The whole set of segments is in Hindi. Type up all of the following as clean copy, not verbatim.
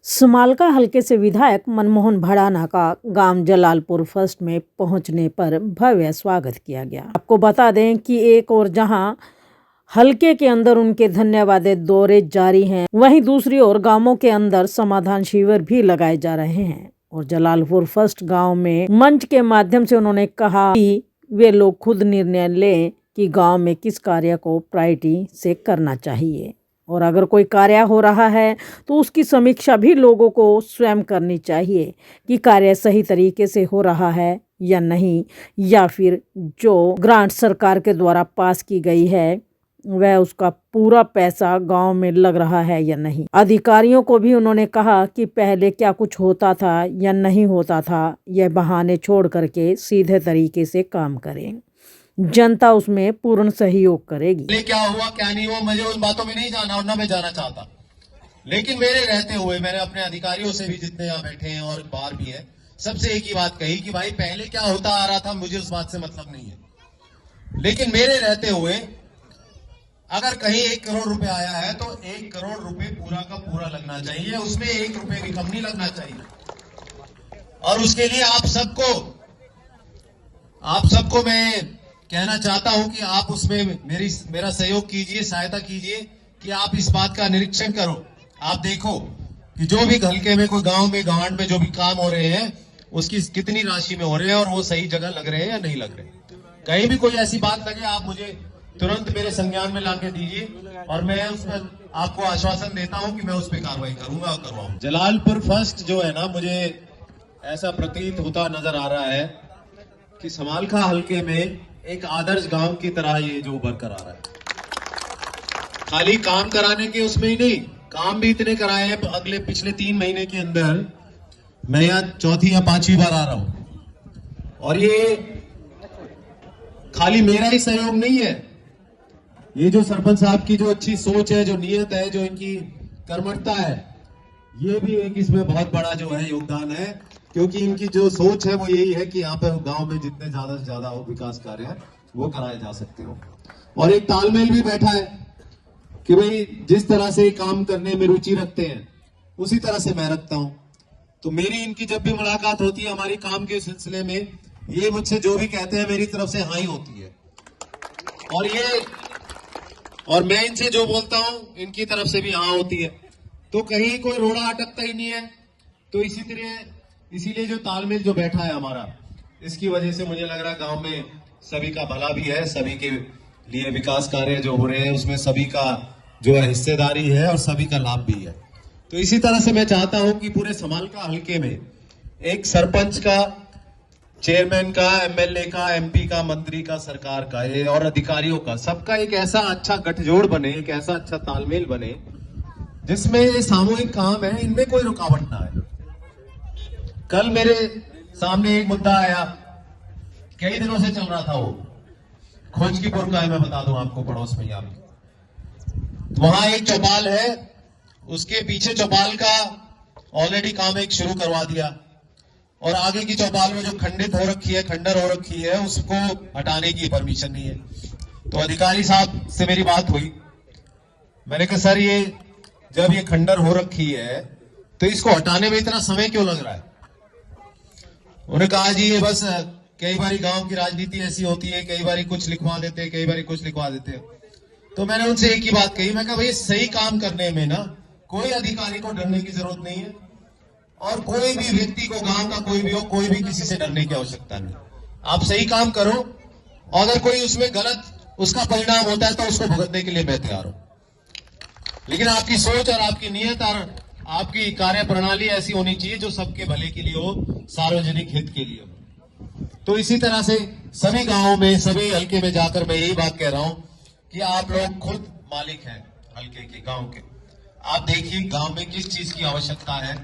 समालखा हलके से विधायक मनमोहन भड़ाना का गांव जलालपुर फर्स्ट में पहुंचने पर भव्य स्वागत किया गया। आपको बता दें कि एक और जहां हलके के अंदर उनके धन्यवाद दौरे जारी हैं, वहीं दूसरी ओर गांवों के अंदर समाधान शिविर भी लगाए जा रहे हैं। और जलालपुर फर्स्ट गांव में मंच के माध्यम से उन्होंने कहा कि वे लोग खुद निर्णय लें कि गांव में किस कार्य को प्रायोरिटी से करना चाहिए, और अगर कोई कार्य हो रहा है तो उसकी समीक्षा भी लोगों को स्वयं करनी चाहिए कि कार्य सही तरीके से हो रहा है या नहीं, या फिर जो ग्रांट सरकार के द्वारा पास की गई है वह उसका पूरा पैसा गांव में लग रहा है या नहीं। अधिकारियों को भी उन्होंने कहा कि पहले क्या कुछ होता था या नहीं होता था, यह बहाने छोड़ करके सीधे तरीके से काम करें, जनता उसमें पूर्ण सहयोग करेगी। क्या हुआ क्या नहीं हुआ मुझे उन बातों में नहीं जाना और ना मैं जाना चाहता, लेकिन मेरे रहते हुए मैंने अपने अधिकारियों से भी जितने यहाँ बैठे हैं और बाहर भी है सबसे एक ही बात कही कि भाई पहले क्या होता आ रहा था मुझे उस बात से मतलब नहीं है, लेकिन मेरे रहते हुए अगर कहीं 1 करोड़ रुपए आया है तो 1 करोड़ रुपए पूरा का पूरा लगना चाहिए, उसमें 1 रुपए भी कम नहीं लगना चाहिए। और उसके लिए आप सबको मैं कहना चाहता हूं कि आप उसमें मेरा सहयोग कीजिए, सहायता कीजिए कि आप इस बात का निरीक्षण करो। आप देखो कि जो भी हल्के में कोई गांव में गवांड में जो भी काम हो रहे हैं उसकी कितनी राशि में हो रहे हैं और वो सही जगह लग रहे हैं या नहीं लग रहे। कहीं भी कोई ऐसी बात लगे आप मुझे तुरंत मेरे संज्ञान में लाके दीजिए और मैं उस पर आपको आश्वासन देता हूं कि मैं उस पर कार्रवाई करूंगा और करवाऊंगा। जलालपुर फर्स्ट जो है ना, मुझे ऐसा प्रतीत होता नजर आ रहा है कि समालखा हल्के में एक आदर्श गांव की तरह ये जो उभर कर आ रहा है। खाली काम कराने के उसमें ही नहीं, काम भी इतने कराए हैं। अगले पिछले 3 महीने के अंदर मैं यहाँ 4थी या 5वीं बार आ रहा हूं और ये खाली मेरा ही सहयोग नहीं है, ये जो सरपंच साहब की जो अच्छी सोच है, जो नियत है, जो इनकी कर्मठता है, ये भी एक इसमें बहुत बड़ा जो है योगदान है, क्योंकि इनकी जो सोच है वो यही है कि यहाँ पे गांव में जितने ज्यादा से ज्यादा विकास कार्य है वो कराए जा सकते हो। और एक तालमेल भी बैठा है कि भाई जिस तरह से काम करने में रुचि रखते हैं उसी तरह से मैं रखता हूं। तो मेरी इनकी जब भी मुलाकात होती है हमारी काम के सिलसिले में, ये मुझसे जो भी कहते हैं मेरी तरफ से हाँ ही होती है, और मैं इनसे जो बोलता हूं इनकी तरफ से भी हाँ होती है। तो कहीं कोई रोड़ा अटकता ही नहीं है। तो इसीलिए जो तालमेल जो बैठा है हमारा, इसकी वजह से मुझे लग रहा है गांव में सभी का भला भी है, सभी के लिए विकास कार्य जो हो रहे हैं उसमें सभी का जो है हिस्सेदारी है और सभी का लाभ भी है। तो इसी तरह से मैं चाहता हूं कि पूरे समालखा हल्के में एक सरपंच का, चेयरमैन का, एमएलए का, एमपी का, मंत्री का, सरकार का और अधिकारियों का, सबका एक ऐसा अच्छा गठजोड़ बने, एक ऐसा अच्छा तालमेल बने जिसमें ये सामूहिक काम है, इनमें कोई रुकावट ना आए। कल मेरे सामने एक मुद्दा आया, कई दिनों से चल रहा था, वो खोजकीपुर का है, मैं बता दूं आपको, पड़ोस में यहाँ वहां एक चौपाल है, उसके पीछे चौपाल का ऑलरेडी काम एक शुरू करवा दिया और आगे की चौपाल में जो खंडित हो रखी है, खंडर हो रखी है, उसको हटाने की परमिशन नहीं है। तो अधिकारी साहब से मेरी बात हुई, मैंने कहा सर ये जब ये खंडर हो रखी है तो इसको हटाने में इतना समय क्यों लग रहा है? उन्होंने कहा जी ये बस कई बार गांव की राजनीति ऐसी होती है, कई बार कुछ लिखवा देते हैं, कई बार कुछ लिखवा देते हैं। तो मैंने उनसे एक ही बात कही, मैं कहा भाई सही काम करने में ना कोई अधिकारी को डरने की जरूरत नहीं है और कोई भी व्यक्ति को, गांव का कोई भी हो, कोई भी किसी से डरने की आवश्यकता नहीं। आप सही काम करो, अगर कोई उसमें गलत उसका परिणाम होता है तो उसको भुगतने के लिए मैं तैयार हूं, लेकिन आपकी सोच और आपकी नियत और आपकी कार्य प्रणाली ऐसी होनी चाहिए जो सबके भले के लिए हो, सार्वजनिक हित के लिए हो। तो इसी तरह से सभी गांवों में, सभी हल्के में जाकर मैं यही बात कह रहा हूं कि आप लोग खुद मालिक हैं हल्के के, गांव के। आप देखिए गांव में किस चीज की आवश्यकता है,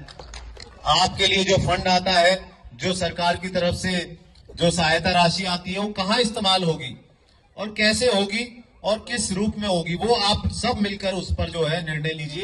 आपके लिए जो फंड आता है, जो सरकार की तरफ से जो सहायता राशि आती है, वो कहाँ इस्तेमाल होगी और कैसे होगी और किस रूप में होगी, वो आप सब मिलकर उस पर जो है निर्णय लीजिए।